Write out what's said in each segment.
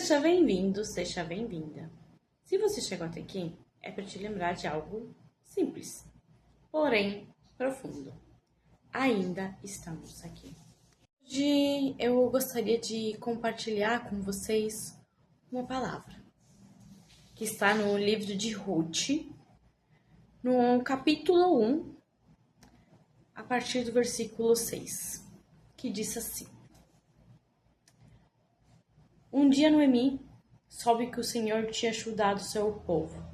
Seja bem-vindo, seja bem-vinda. Se você chegou até aqui, é para te lembrar de algo simples, porém profundo. Ainda estamos aqui. Hoje eu gostaria de compartilhar com vocês uma palavra que está no livro de Ruth, no capítulo 1, a partir do versículo 6, que diz assim: Um dia Noemi soube que o Senhor tinha ajudado seu povo,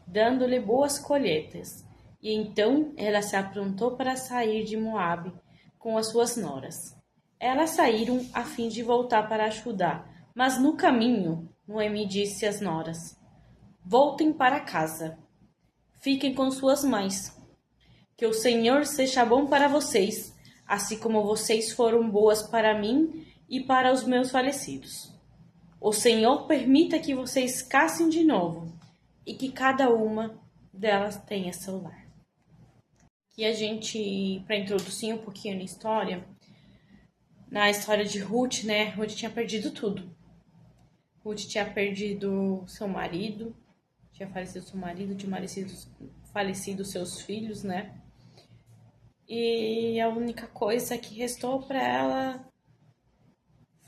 dando-lhe boas colheitas, e então ela se aprontou para sair de Moabe com as suas noras. Elas saíram a fim de voltar para Judá, mas no caminho Noemi disse às noras: Voltem para casa, fiquem com suas mães, que o Senhor seja bom para vocês, assim como vocês foram boas para mim e para os meus falecidos. O Senhor permita que vocês casem de novo e que cada uma delas tenha seu lar. Aqui a gente, para introduzir um pouquinho na história de Ruth, né? Ruth tinha perdido tudo. Ruth tinha perdido seu marido, tinha falecido seu marido, tinha falecido seus filhos, né? E a única coisa que restou para ela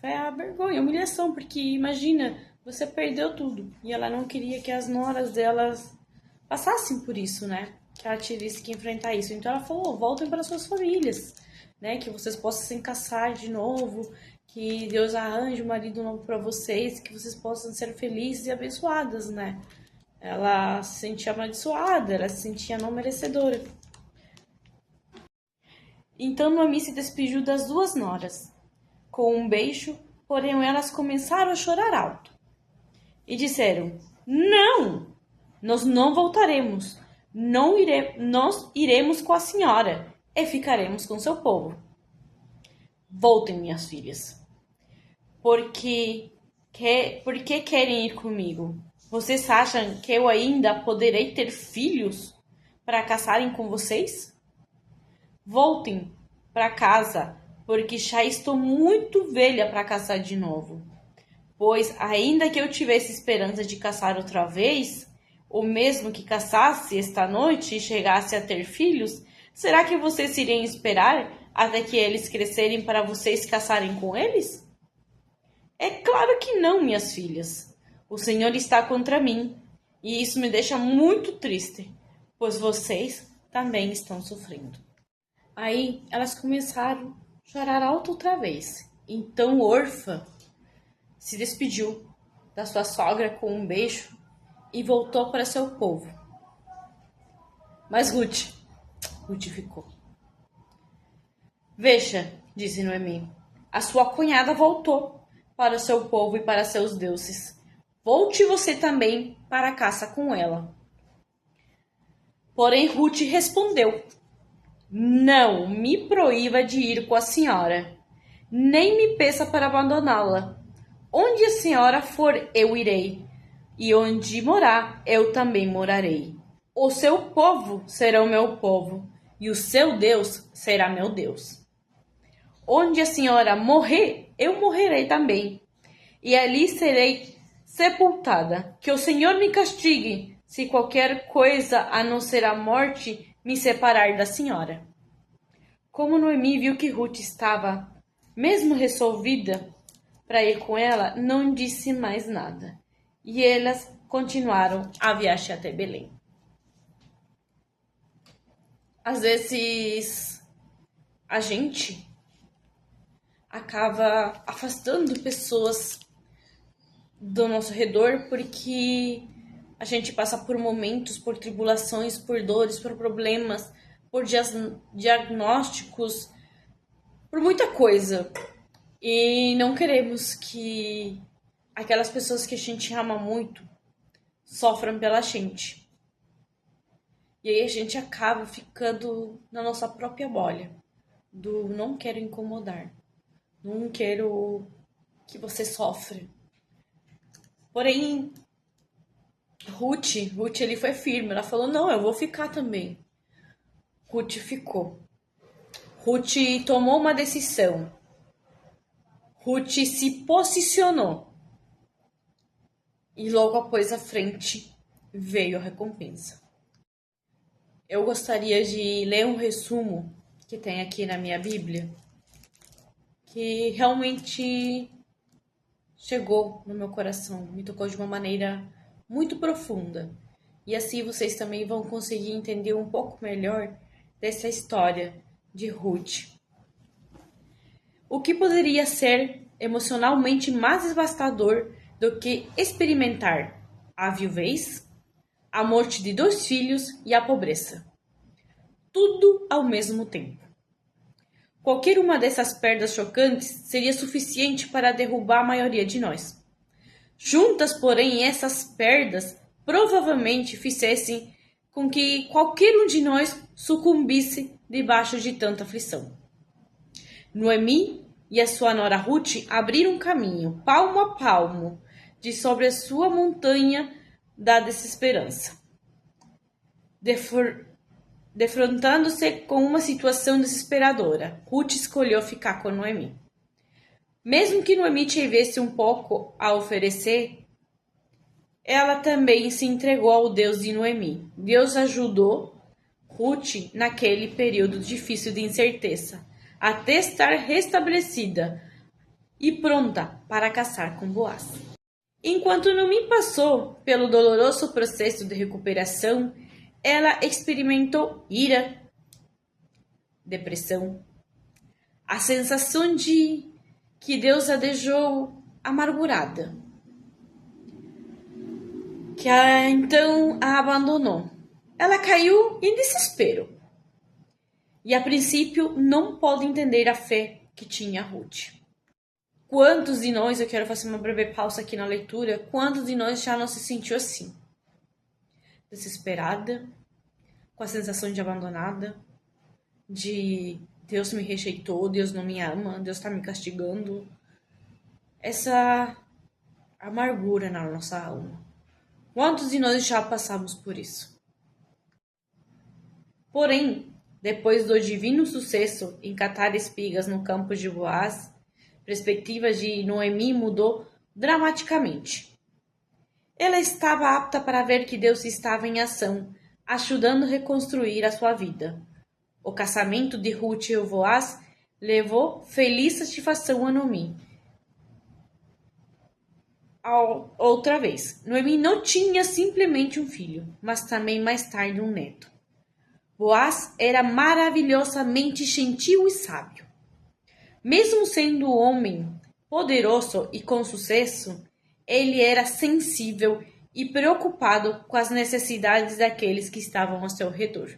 foi a vergonha, a humilhação, porque imagina, você perdeu tudo. E ela não queria que as noras delas passassem por isso, né? Que ela tivesse que enfrentar isso. Então ela falou, voltem para suas famílias, né? Que vocês possam se casar de novo, que Deus arranje um marido novo para vocês, que vocês possam ser felizes e abençoadas, né? Ela se sentia amaldiçoada, ela se sentia não merecedora. Então Noemi se despediu das duas noras com um beijo, porém elas começaram a chorar alto. E disseram, não, nós não voltaremos, nós iremos com a senhora e ficaremos com seu povo. Voltem, minhas filhas, porque querem ir comigo? Vocês acham que eu ainda poderei ter filhos para casarem com vocês? Voltem para casa, porque já estou muito velha para casar de novo. Pois, ainda que eu tivesse esperança de casar outra vez, ou mesmo que casasse esta noite e chegasse a ter filhos, será que vocês iriam esperar até que eles crescerem para vocês casarem com eles? É claro que não, minhas filhas. O Senhor está contra mim, e isso me deixa muito triste, pois vocês também estão sofrendo. Aí elas começaram a chorar alto outra vez. Então Orfa se despediu da sua sogra com um beijo e voltou para seu povo. Mas Ruth ficou. Veja, disse Noemi, a sua cunhada voltou para o seu povo e para seus deuses. Volte você também para casa com ela. Porém Ruth respondeu, não me proíba de ir com a senhora, nem me peça para abandoná-la. Onde a senhora for, eu irei, e onde morar, eu também morarei. O seu povo será o meu povo, e o seu Deus será meu Deus. Onde a senhora morrer, eu morrerei também, e ali serei sepultada. Que o Senhor me castigue, se qualquer coisa a não ser a morte me separar da senhora. Como Noemi viu que Ruth estava mesmo resolvida para ir com ela, não disse mais nada. E elas continuaram a viagem até Belém. Às vezes, a gente acaba afastando pessoas do nosso redor porque a gente passa por momentos, por tribulações, por dores, por problemas, por diagnósticos, por muita coisa. E não queremos que aquelas pessoas que a gente ama muito sofram pela gente. E aí a gente acaba ficando na nossa própria bolha do não quero incomodar, não quero que você sofra. Porém, Ruth ele foi firme, ela falou, não, eu vou ficar também. Ruth ficou. Ruth tomou uma decisão. Ruth se posicionou. e logo após a frente veio a recompensa. Eu gostaria de ler um resumo que tem aqui na minha Bíblia, que realmente chegou no meu coração, me tocou de uma maneira muito profunda. E assim vocês também vão conseguir entender um pouco melhor dessa história de Ruth. O que poderia ser emocionalmente mais devastador do que experimentar a viuvez, a morte de 2 filhos e a pobreza? Tudo ao mesmo tempo. Qualquer uma dessas perdas chocantes seria suficiente para derrubar a maioria de nós. Juntas, porém, essas perdas provavelmente fizessem com que qualquer um de nós sucumbisse debaixo de tanta aflição. Noemi e a sua nora Ruth abriram caminho, palmo a palmo, de sobre a sua montanha da desesperança, defrontando-se com uma situação desesperadora. Ruth escolheu ficar com Noemi. Mesmo que Noemi tivesse um pouco a oferecer, ela também se entregou ao Deus de Noemi. Deus ajudou Ruth naquele período difícil de incerteza, até estar restabelecida e pronta para casar com Boaz. Enquanto Noemi passou pelo doloroso processo de recuperação, ela experimentou ira, depressão, a sensação de que Deus a deixou amargurada, que então a abandonou. Ela caiu em desespero e a princípio não pôde entender a fé que tinha Ruth. Quantos de nós, eu quero fazer uma breve pausa aqui na leitura, quantos de nós já não se sentiu assim? Desesperada, com a sensação de abandonada, de Deus me rejeitou, Deus não me ama, Deus está me castigando. Essa amargura na nossa alma. Quantos de nós já passamos por isso? Porém, depois do divino sucesso em catar espigas no campo de Boaz, a perspectiva de Noemi mudou dramaticamente. Ela estava apta para ver que Deus estava em ação, ajudando a reconstruir a sua vida. O casamento de Ruth e Boaz levou feliz satisfação a Noemi. Outra vez, Noemi não tinha simplesmente um filho, mas também mais tarde um neto. Boaz era maravilhosamente gentil e sábio. Mesmo sendo um homem poderoso e com sucesso, ele era sensível e preocupado com as necessidades daqueles que estavam ao seu redor.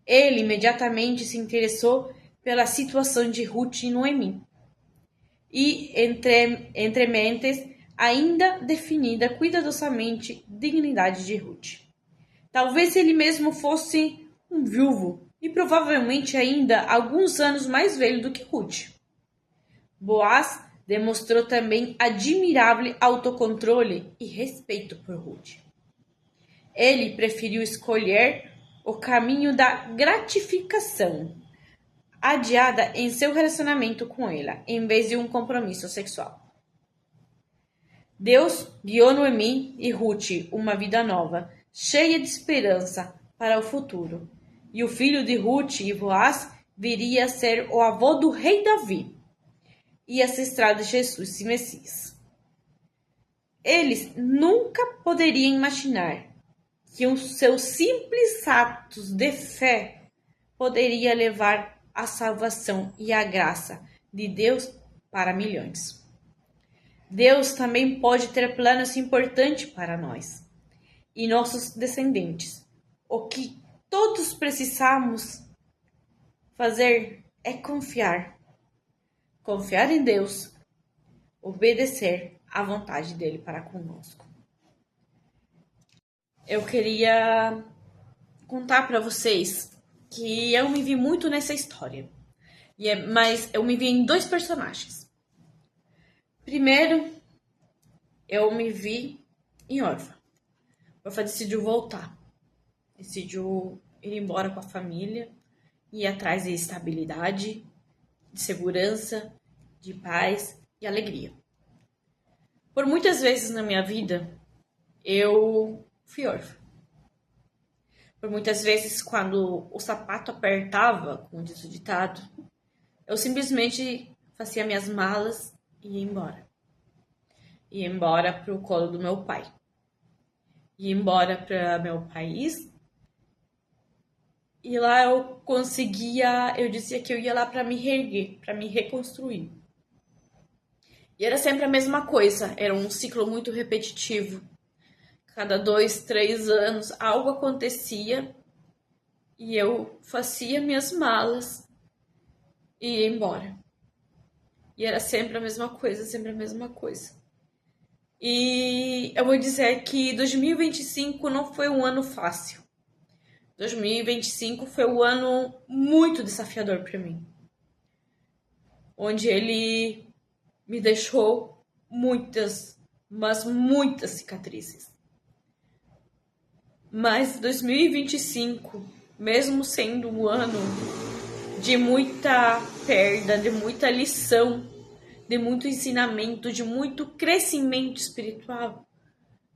Ele imediatamente se interessou pela situação de Ruth e Noemi. E, entre mentes, ainda definida cuidadosamente a dignidade de Ruth. Talvez ele mesmo fosse um viúvo e provavelmente ainda alguns anos mais velho do que Ruth. Boaz demonstrou também admirável autocontrole e respeito por Ruth. Ele preferiu escolher o caminho da gratificação adiada em seu relacionamento com ela, em vez de um compromisso sexual. Deus guiou Noemi e Ruth uma vida nova, cheia de esperança para o futuro. E o filho de Ruth e Boaz viria a ser o avô do rei Davi e ancestral de Jesus e Messias. Eles nunca poderiam imaginar que os seus simples atos de fé poderia levar a salvação e a graça de Deus para milhões. Deus também pode ter planos importantes para nós e nossos descendentes. O que todos precisamos fazer é confiar. Confiar em Deus, obedecer à vontade dele para conosco. Eu queria contar para vocês que eu me vi muito nessa história, mas eu me vi em 2 personagens. Primeiro, eu me vi em Orfa. Orfa decidiu voltar, decidiu ir embora com a família, ir atrás de estabilidade, de segurança, de paz e alegria. Por muitas vezes na minha vida, eu fui órfã. Por muitas vezes, quando o sapato apertava, como diz o ditado, eu simplesmente fazia minhas malas e ia embora. Ia embora para o colo do meu pai. Ia embora para meu país. E lá eu dizia que eu ia lá para me reerguer, para me reconstruir. E era sempre a mesma coisa, era um ciclo muito repetitivo. Cada 2, 3 anos algo acontecia e eu fazia minhas malas e ia embora. E era sempre a mesma coisa, sempre a mesma coisa. E eu vou dizer que 2025 não foi um ano fácil. 2025 foi um ano muito desafiador para mim. Onde ele me deixou muitas, mas muitas cicatrizes. Mas 2025, mesmo sendo um ano de muita perda, de muita lição, de muito ensinamento, de muito crescimento espiritual,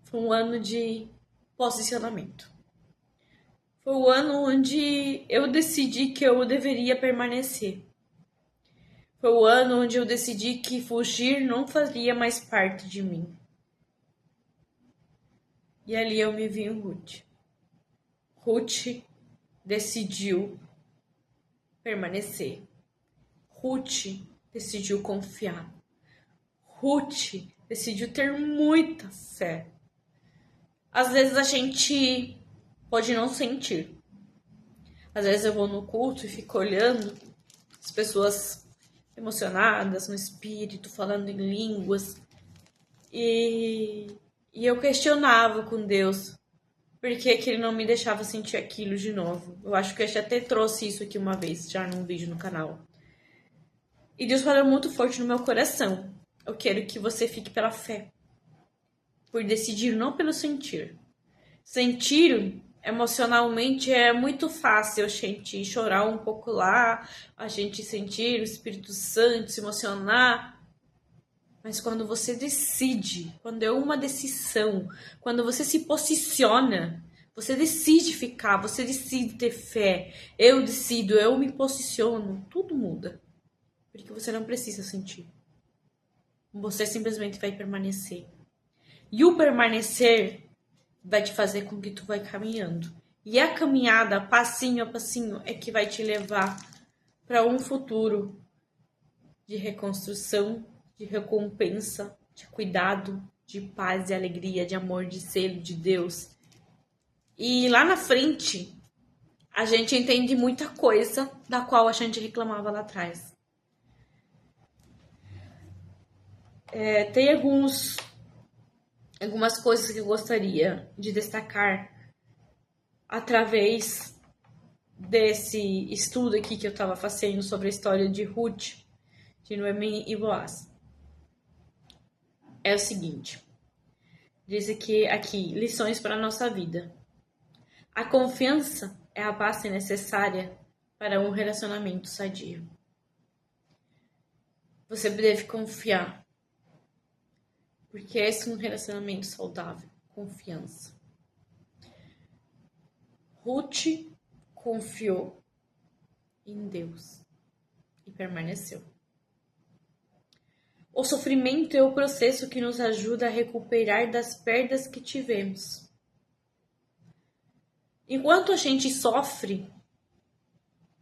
foi um ano de posicionamento. Foi o ano onde eu decidi que eu deveria permanecer. Foi o ano onde eu decidi que fugir não fazia mais parte de mim. E ali eu me vi em Ruth. Ruth decidiu permanecer. Ruth decidiu confiar. Ruth decidiu ter muita fé. Às vezes a gente pode não sentir. Às vezes eu vou no culto e fico olhando as pessoas emocionadas no espírito, falando em línguas. E eu questionava com Deus por que ele não me deixava sentir aquilo de novo. Eu acho que eu já até trouxe isso aqui uma vez, já num vídeo no canal. E Deus falou muito forte no meu coração. Eu quero que você fique pela fé. Por decidir, não pelo sentir. Sentir emocionalmente é muito fácil a gente chorar um pouco lá, a gente sentir o Espírito Santo, se emocionar. Mas quando você decide, quando é uma decisão, quando você se posiciona, você decide ficar, você decide ter fé, eu decido, eu me posiciono, tudo muda. Porque você não precisa sentir. Você simplesmente vai permanecer. E o permanecer vai te fazer com que tu vai caminhando. E a caminhada, passinho a passinho, é que vai te levar para um futuro de reconstrução, de recompensa, de cuidado, de paz e alegria, de amor, de selo de Deus. E lá na frente, a gente entende muita coisa da qual a gente reclamava lá atrás. Tem algumas coisas que eu gostaria de destacar através desse estudo aqui que eu estava fazendo sobre a história de Ruth, de Noemi e Boaz. É o seguinte, diz aqui lições para a nossa vida. A confiança é a base necessária para um relacionamento sadio. Você deve confiar, porque esse é um relacionamento saudável, confiança. Ruth confiou em Deus e permaneceu. O sofrimento é o processo que nos ajuda a recuperar das perdas que tivemos. Enquanto a gente sofre,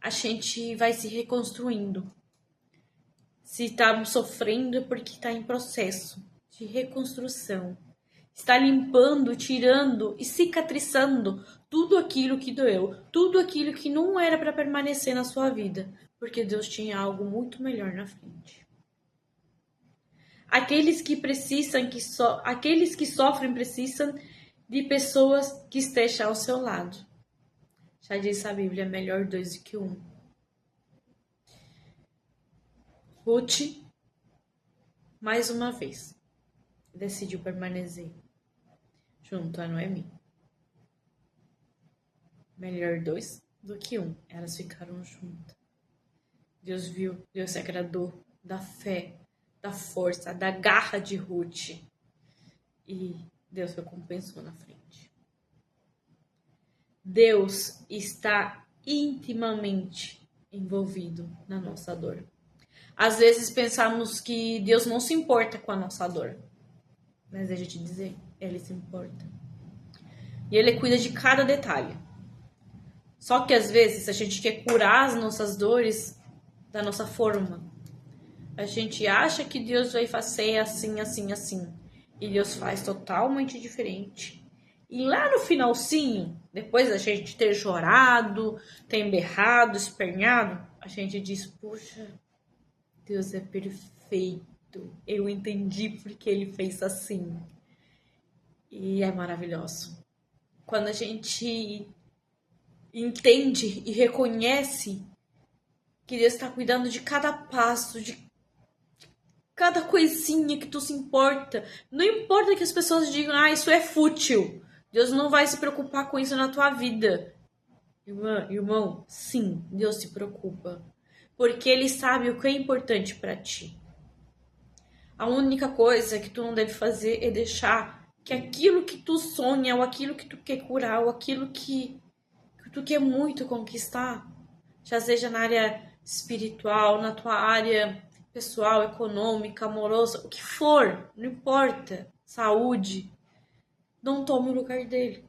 a gente vai se reconstruindo. Se estamos sofrendo é porque está em processo de reconstrução. Está limpando, tirando e cicatrizando tudo aquilo que doeu, tudo aquilo que não era para permanecer na sua vida, porque Deus tinha algo muito melhor na frente. Aqueles que sofrem precisam de pessoas que estejam ao seu lado. Já diz a Bíblia, melhor 2 do que 1. Ruth, mais uma vez, decidiu permanecer junto a Noemi. Melhor 2 do que 1. Elas ficaram juntas. Deus viu, Deus se agradou da fé, da força, da garra de Ruth. E Deus recompensou na frente. Deus está intimamente envolvido na nossa dor. Às vezes pensamos que Deus não se importa com a nossa dor. Mas deixa eu te dizer, Ele se importa. E Ele cuida de cada detalhe. Só que às vezes a gente quer curar as nossas dores da nossa forma. A gente acha que Deus vai fazer assim, assim, assim. E Deus faz totalmente diferente. E lá no finalzinho, depois da gente ter chorado, ter berrado, esperneado, a gente diz, puxa, Deus é perfeito. Eu entendi porque Ele fez assim. E é maravilhoso. Quando a gente entende e reconhece que Deus está cuidando de cada passo, de cada coisinha que tu se importa. Não importa que as pessoas digam, isso é fútil. Deus não vai se preocupar com isso na tua vida. Irmão, sim, Deus se preocupa. Porque Ele sabe o que é importante para ti. A única coisa que tu não deve fazer é deixar que aquilo que tu sonha, ou aquilo que tu quer curar, ou aquilo que tu quer muito conquistar, já seja na área espiritual, na tua área pessoal, econômica, amorosa, o que for, não importa, saúde, não tome o lugar dele.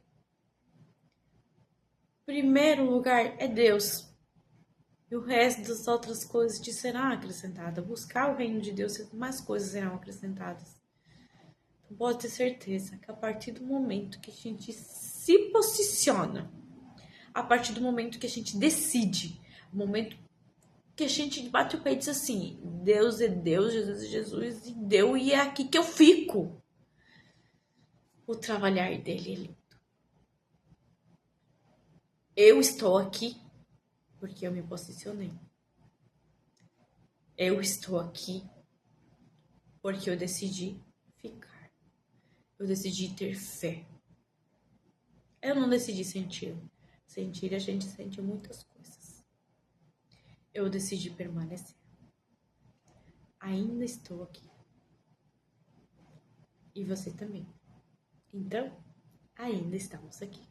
Primeiro lugar é Deus. E o resto das outras coisas te será acrescentada. Buscar o reino de Deus, mais coisas serão acrescentadas. Então pode ter certeza que a partir do momento que a gente se posiciona, a partir do momento que a gente decide, o momento que a gente bate o pé e diz assim, Deus é Deus, Jesus é Jesus, e Deus, e é aqui que eu fico. O trabalhar dele é lindo. Eu estou aqui porque eu me posicionei. Eu estou aqui porque eu decidi ficar. Eu decidi ter fé. Eu não decidi sentir. Sentir, a gente sente muitas coisas. Eu decidi permanecer. Ainda estou aqui. E você também. Então, ainda estamos aqui.